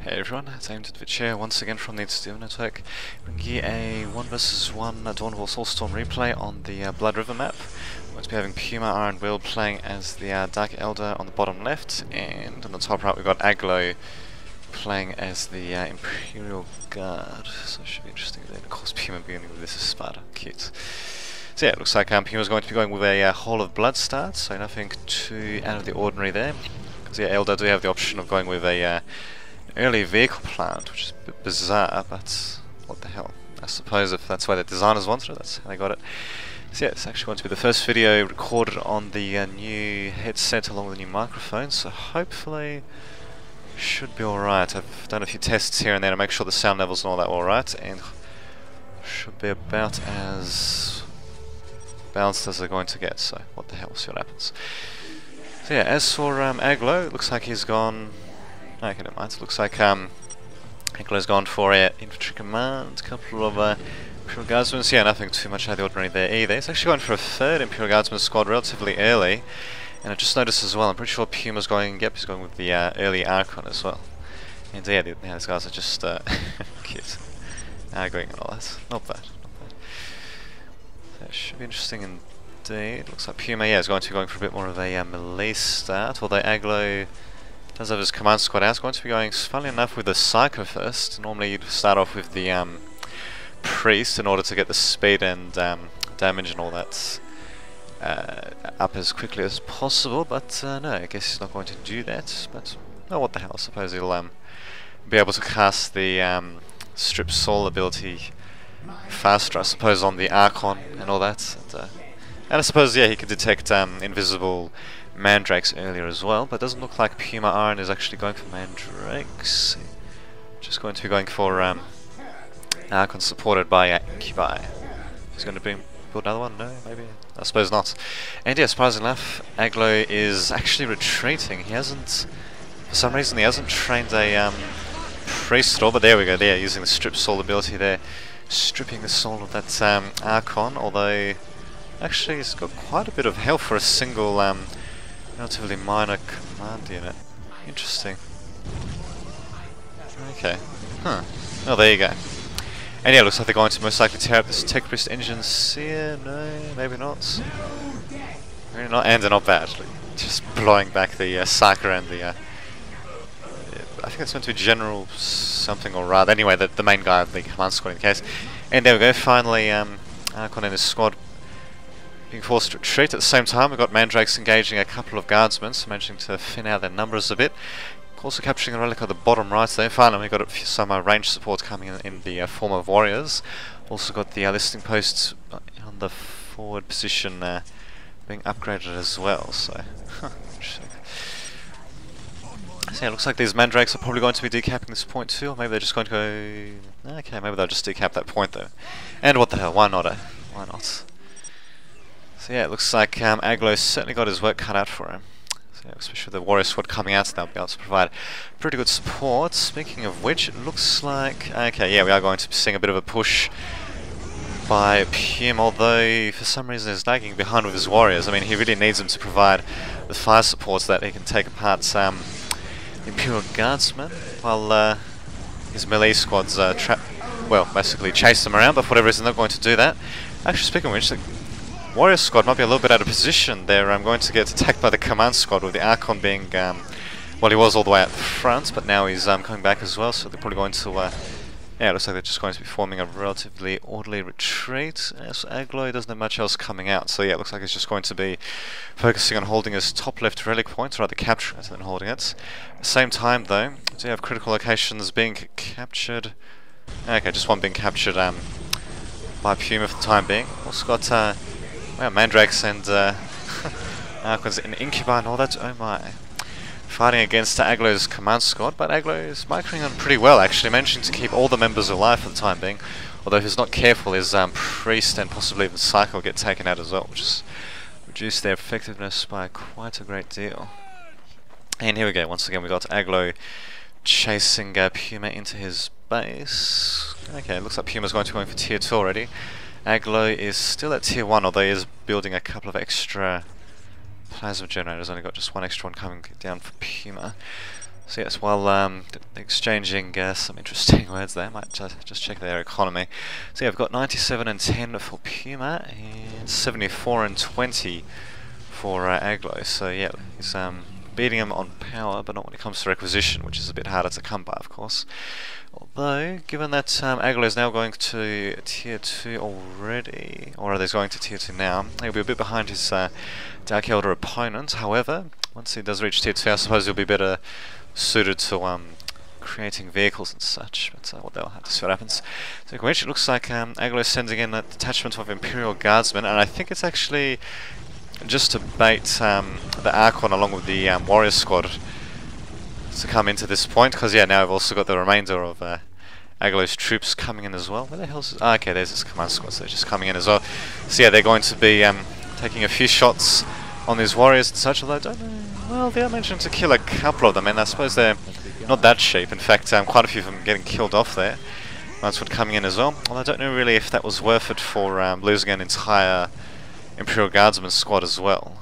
Hey everyone, it's aimed at Chair once again from the Steven Network, bringing you a 1 vs 1 Dawn of War Soulstorm replay on the Blood River map. We're going to be having Puma Iron Will playing as the Dark Elder on the bottom left, and on the top right we've got Aglo playing as the Imperial Guard, so it should be interesting then. Of course Puma beginning with this is Sparta, cute. So yeah, it looks like Puma's going to be going with a Hall of Blood start, so nothing too out of the ordinary there. Because yeah, Elder do have the option of going with a early vehicle plant, which is a bit bizarre, but what the hell. I suppose if that's why the designers wanted it, that's how they got it. So yeah, it's actually going to be the first video recorded on the new headset along with the new microphone, so hopefully should be alright. I've done a few tests here and there to make sure the sound levels and all that were alright, and should be about as balanced as they're going to get, so what the hell, we'll see what happens. So yeah, as for Aglo, it looks like he's gone... Okay, never mind. It looks like Aglo's gone for an infantry command, a couple of Imperial Guardsmen. Yeah, nothing too much out of the ordinary there either. He's actually gone for a third Imperial Guardsman squad relatively early, and I just noticed as well, I'm pretty sure Puma's going, yep, he's going with the early Archon as well. And yeah, these guys are just cute. Arguing and all that. Not bad, not bad. That should be interesting indeed. Looks like Puma, yeah, is going to be going for a bit more of a melee start, although Aglo does have his command squad out. It's going to be going, funnily enough, with the Psycho first. Normally you'd start off with the Priest in order to get the speed and damage and all that up as quickly as possible, but no, I guess he's not going to do that. But oh, what the hell, I suppose he'll be able to cast the Strip Soul ability faster, I suppose, on the Archon and all that. And I suppose, yeah, he can detect invisible Mandrakes earlier as well, but it doesn't look like Puma Iron is actually going for Mandrakes. Just going to be going for Archon supported by Incubi. He's going to build another one? No, maybe? I suppose not. And yeah, surprisingly enough, Aglo is actually retreating. He hasn't, for some reason, he hasn't trained a Priest at all, but there we go, there, using the Strip Soul ability there, stripping the soul of that Archon, although actually he's got quite a bit of health for a single relatively minor command unit. Interesting. Okay. Huh. Oh, there you go. And yeah, looks like they're going to most likely tear up this Tech Priest engine seer. No, maybe not. Maybe not. And they're not bad. Just blowing back the Psyker and the... I think it's meant to be General something or rather. Anyway, the main guy of the command squad in the case. And there we go. Finally, Archon and his squad being forced to retreat. At the same time, we've got Mandrakes engaging a couple of guardsmen, so managing to thin out their numbers a bit. Also capturing a relic on the bottom right there. Finally, we've got some range support coming in the form of warriors. Also got the listing posts on the forward position being upgraded as well. So, interesting. So yeah, it looks like these Mandrakes are probably going to be decapping this point too, or maybe they're just going to go... Okay, maybe they'll just decap that point though. And what the hell, why not? Why not? So yeah, it looks like Aglo's certainly got his work cut out for him. So yeah, especially with the warrior squad coming out, so they'll be able to provide pretty good support. Speaking of which, it looks like... Okay, yeah, we are going to be seeing a bit of a push by Pum, although for some reason he's lagging behind with his warriors. I mean, he really needs them to provide the fire support so that he can take apart Imperial Guardsmen, while his melee squads well, basically chase them around, but for whatever reason they're not going to do that. Actually, speaking of which, the Warrior squad might be a little bit out of position there. I'm going to get attacked by the command squad, with the Archon being, well, he was all the way out the front, but now he's coming back as well, so they're probably going to, yeah, it looks like they're just going to be forming a relatively orderly retreat. So Aglo doesn't have much else coming out, so yeah, it looks like he's just going to be focusing on holding his top left relic point, or rather capturing it and then holding it. At the same time, though, we do have critical locations being captured. Okay, just one being captured by Puma for the time being. Also got well, Mandrakes and Archons and Incubi and all that. Oh my. Fighting against Aglo's command squad, but Aglo is microing on pretty well actually, managing to keep all the members alive for the time being. Although if he's not careful, his Priest and possibly even Psycho will get taken out as well, which has reduced their effectiveness by quite a great deal. And here we go, once again we got Aglo chasing Puma into his base. Okay, looks like Puma's going to be going for tier 2 already. Aglo is still at tier 1, although he is building a couple of extra plasma generators. Only got just one extra one coming down for Puma. So yes, while exchanging some interesting words there, might just check their economy. So yeah, I've got 97 and 10 for Puma, and 74 and 20 for Aglo. So yeah, he's beating him on power, but not when it comes to requisition, which is a bit harder to come by, of course. Although, given that Aglo is now going to Tier 2 already, or rather he's going to Tier 2 now, he'll be a bit behind his Dark Elder opponent. However, once he does reach Tier 2, I suppose he'll be better suited to creating vehicles and such, but well, they'll have to see what happens. So it looks like Aglo is sending in a detachment of Imperial Guardsmen, and I think it's actually just to bait the Archon along with the Warrior Squad to come into this point, because yeah, now I've also got the remainder of Aglo's troops coming in as well. Where the hell's... Oh, okay, there's this command squad, so they're just coming in as well. So yeah, they're going to be taking a few shots on these warriors and such, although I don't know... Well, they are mentioned to kill a couple of them, and I suppose they're not that cheap. In fact, quite a few of them getting killed off there. That's what coming in as well. Although I don't know really if that was worth it for losing an entire Imperial Guardsman squad as well.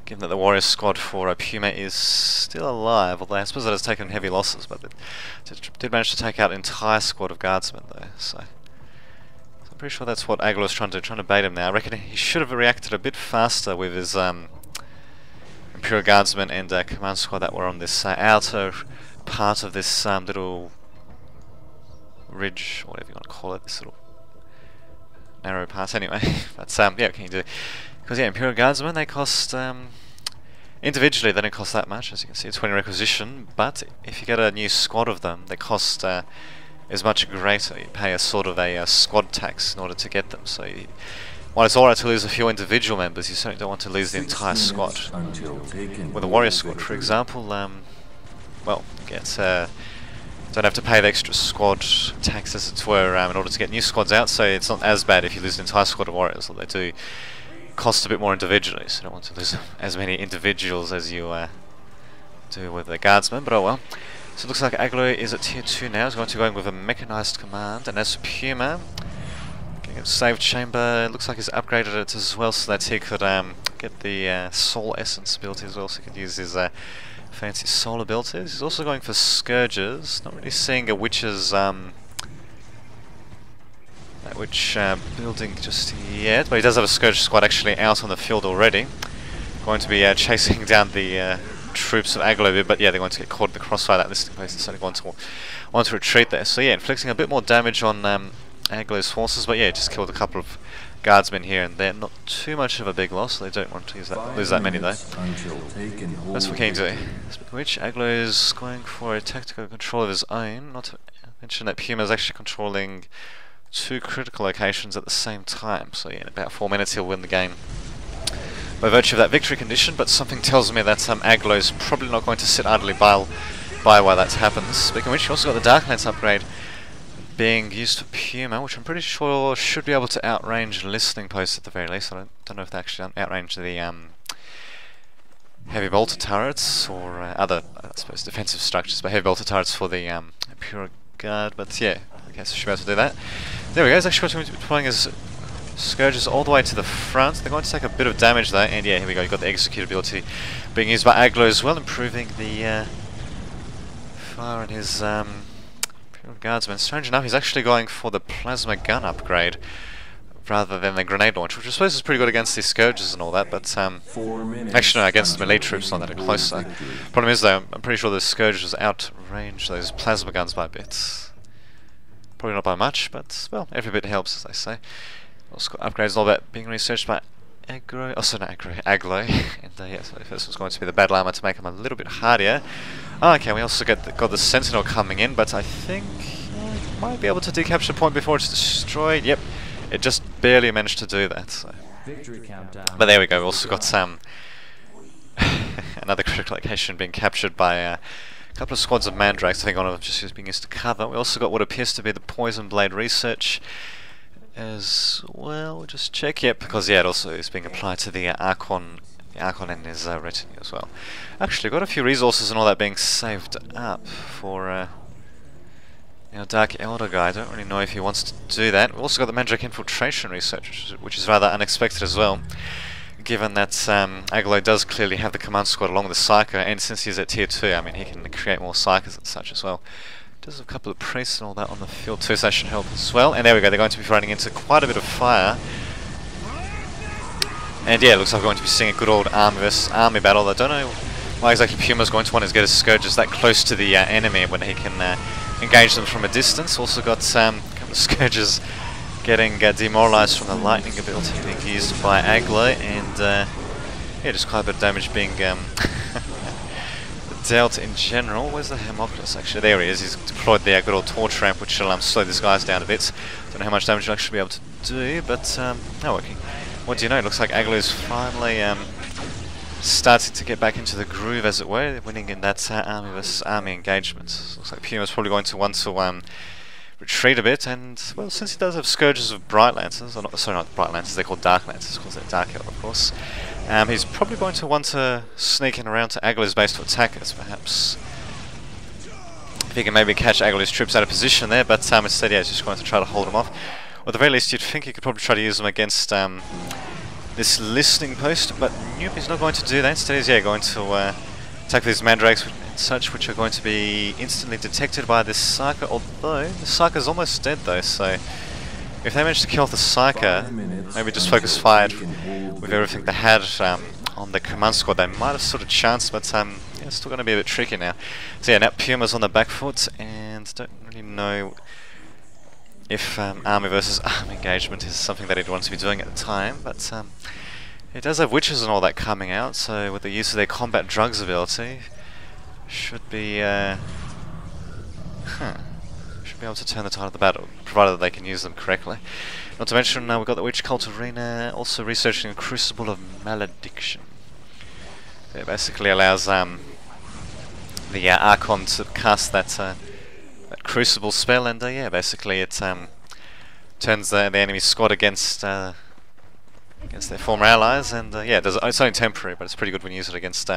Given that the warrior squad for Puma is still alive, although I suppose it has taken heavy losses, but it did manage to take out an entire squad of guardsmen though, so I'm pretty sure that's what Aglo is trying to bait him now. I reckon he should have reacted a bit faster with his Imperial Guardsmen and command squad that were on this outer part of this little ridge, or whatever you want to call it, this little narrow part anyway. But yeah, what can you do? Because yeah, Imperial Guardsmen, they cost, individually they don't cost that much, as you can see, 20 requisition, but if you get a new squad of them, they cost is much greater. You pay a sort of a squad tax in order to get them, so while it's alright to lose a few individual members, you certainly don't want to lose the entire squad. With a warrior squad, for example, well, don't have to pay the extra squad tax, as it were, in order to get new squads out, so it's not as bad if you lose an entire squad of warriors, although they do cost a bit more individually, so you don't want to lose as many individuals as you do with the guardsmen, but oh well. So it looks like Aglo is at Tier 2 now, he's going to go in with a mechanized command, and as for Puma, getting a save chamber, it looks like he's upgraded it as well so that he could get the soul essence ability as well, so he could use his fancy soul abilities. He's also going for Scourges, not really seeing a witch's building just yet, but he does have a Scourge squad actually out on the field already. Going to be chasing down the troops of Aglo, but yeah, they're going to get caught in the crossfire that listing place and certainly want to retreat there. So yeah, inflicting a bit more damage on Aglo's forces, but yeah, just killed a couple of guardsmen here and there. Not too much of a big loss, they don't want to lose that many though. That's what King do. Speaking of which, Aglo is going for a tactical control of his own, not to mention that Puma is actually controlling 2 critical locations at the same time, so yeah, in about 4 minutes he'll win the game by virtue of that victory condition, but something tells me that Aglo's probably not going to sit idly by while that happens. Speaking of which, you also got the Dark Lance upgrade being used for Puma, which I'm pretty sure should be able to outrange listening posts at the very least. I don't know if they actually outrange the heavy bolter turrets or other, I suppose, defensive structures, but heavy bolter turrets for the Imperial Guard, but yeah, I guess I should be able to do that. There we go, he's actually going to be deploying his Scourges all the way to the front. They're going to take a bit of damage though, and yeah, here we go, you've got the execute ability being used by Aglo as well, improving the fire on his Imperial Guardsman. Strange enough, he's actually going for the plasma gun upgrade rather than the grenade launch, which I suppose is pretty good against these Scourges and all that, but actually no, against melee troops not that close though. Problem is though, I'm pretty sure the Scourges outrange those plasma guns by a bit. Probably not by much, but well, every bit helps, as they say. Also got upgrades and all that being researched by Aglo, Aglo, and yeah, so this was going to be the battle armor to make him a little bit hardier. Oh, okay, we also got the Sentinel coming in, but I think it might be able to decapture the point before it's destroyed. Yep, it just barely managed to do that. So. But there we go, we also got another critical location being captured by a couple of squads of mandrakes. I think one of them just being used to cover. We also got what appears to be the Poison Blade research as well. We'll just check, yep, because yeah, it also is being applied to the Archon and his retinue as well. Actually, got a few resources and all that being saved up for Dark Elder guy. I don't really know if he wants to do that. We've also got the Mandrake Infiltration research, which is rather unexpected as well, given that Agalo does clearly have the command squad along with the Psycho, and since he's at tier 2, I mean, he can create more Psychos and such as well. Does have a couple of priests and all that on the field too, so that should help as well. And there we go, they're going to be running into quite a bit of fire. And yeah, it looks like we're going to be seeing a good old army versus army battle. I don't know why exactly Puma's going to want to get his Scourges that close to the enemy when he can engage them from a distance. Also got a couple of Scourges getting demoralized from the lightning ability being used by Aglo, and yeah, just quite a bit of damage being dealt in general. Where's the Hermoculus actually? There he is. He's deployed the good old torch ramp, which will slow these guys down a bit. Don't know how much damage he'll actually be able to do, but not working. What do you know? It looks like Aglo's finally starting to get back into the groove, as it were, winning in that army versus army engagement. Looks like Puma's probably going to want to retreat a bit, and well, since he does have Scourges of Bright Lancers, or not, sorry, not Bright Lancers, they're called Dark Lancers, because they're Dark Elf, of course. He's probably going to want to sneak in around to Aglo's base to attack us, perhaps. If he can maybe catch Aglo's troops out of position there, but instead, yeah, he's just going to try to hold them off. Or at the very least, you'd think he could probably try to use them against this listening post, but nope, he's not going to do that. Instead, he's going to attack these mandrakes and such, which are going to be instantly detected by this Psycho, although the Psycho's almost dead though, so if they manage to kill off the Psycho, maybe just focus fired with everything they had on the command squad, they might have sort of chanced, but yeah, it's still going to be a bit tricky now. So yeah, now Puma's on the back foot, and don't really know if army versus army engagement is something that he'd want to be doing at the time, but it does have witches and all that coming out, so with the use of their combat drugs ability, should be should be able to turn the tide of the battle, provided that they can use them correctly. Not to mention, we've got the Witch Cult Arena also researching a Crucible of Malediction. It basically allows the Archon to cast that Crucible spell, and yeah, basically it turns the enemy squad against their former allies, and yeah, it's only temporary, but it's pretty good when you use it against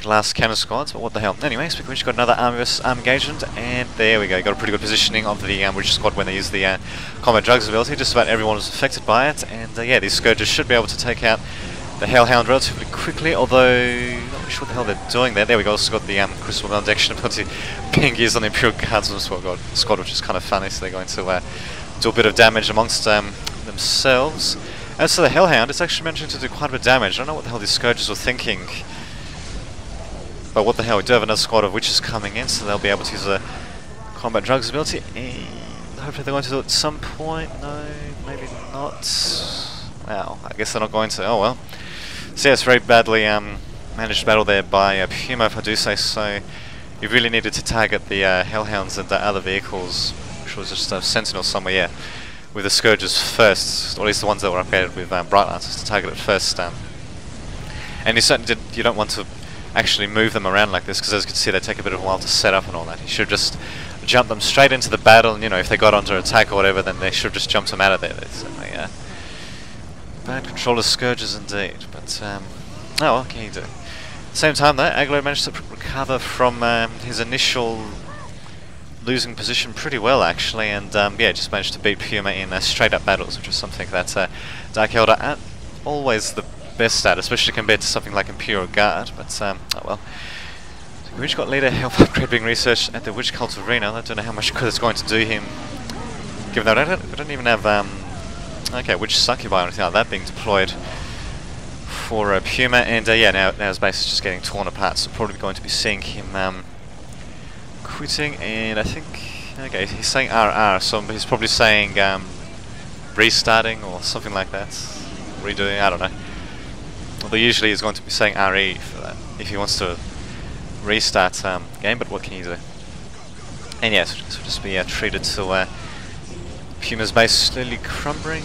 glass cannon squads, but what the hell. Anyway, speaking of which, got another army versus army engagement, and there we go, got a pretty good positioning of the Witch squad when they use the combat drugs ability. Just about everyone was affected by it, and yeah, these Scourges should be able to take out the Hellhound relatively quickly, although not really sure what the hell they're doing there. There we go, also got the Crucible Malediction ability being used on the Imperial Guards squad, which is kind of funny, so they're going to do a bit of damage amongst themselves. As for the Hellhound, it's actually managing to do quite a bit of damage. I don't know what the hell these Scourges were thinking, but what the hell, we do have another squad of witches coming in, so they'll be able to use a combat drugs ability, and hopefully they're going to do it at some point. No, maybe not. Wow, I guess they're not going to. Oh well. So yeah, it's very badly managed battle there by Puma, if I do say so. You really needed to target the Hellhounds and the other vehicles, which was just a Sentinel somewhere, yeah, with the Scourges first, or at least the ones that were upgraded with Bright Lancers to target it first. And you certainly you don't want to actually move them around like this, because as you can see, they take a bit of a while to set up and all that. You should just jump them straight into the battle, and you know, if they got onto attack or whatever, then they should have just jumped them out of there. They certainly bad control of Scourges indeed, but oh, what can you do? At the same time though, Aglo managed to recover from his initial losing position pretty well actually, and yeah, just managed to beat Puma in straight up battles, which is something that Dark Elder aren't always the best at, especially compared to something like Imperial Guard, but oh well. So Witch Cult Leader health upgrade being researched at the Witch Cult Arena. I don't know how much good it's going to do him, given that I don't even have okay, Witch Succubi or anything like that being deployed for Puma, and yeah, now his base is just getting torn apart, so probably going to be seeing him quitting, and I think, okay, he's saying RR, so he's probably saying restarting or something like that, redoing, I don't know. Although usually he's going to be saying RE for that, if he wants to restart game, but what can you do? And yeah, so just be treated to Puma's base slowly crumbling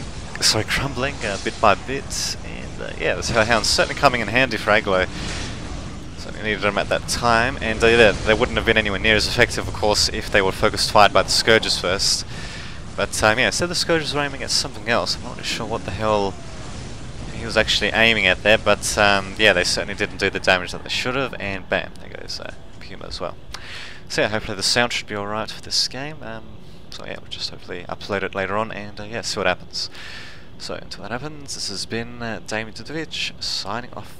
bit by bit, and yeah, this Hellhound's certainly coming in handy for Aglo. Certainly needed them at that time, and yeah, they wouldn't have been anywhere near as effective, of course, if they were focused fired by the Scourges first. But yeah, instead the Scourges were aiming at something else. I'm not really sure what the hell he was actually aiming at there, but yeah, they certainly didn't do the damage that they should have, and bam, there goes Puma as well. So yeah, hopefully the sound should be alright for this game. So yeah, we'll just hopefully upload it later on, and yeah, see what happens. So until that happens, this has been Damien Dudovic signing off.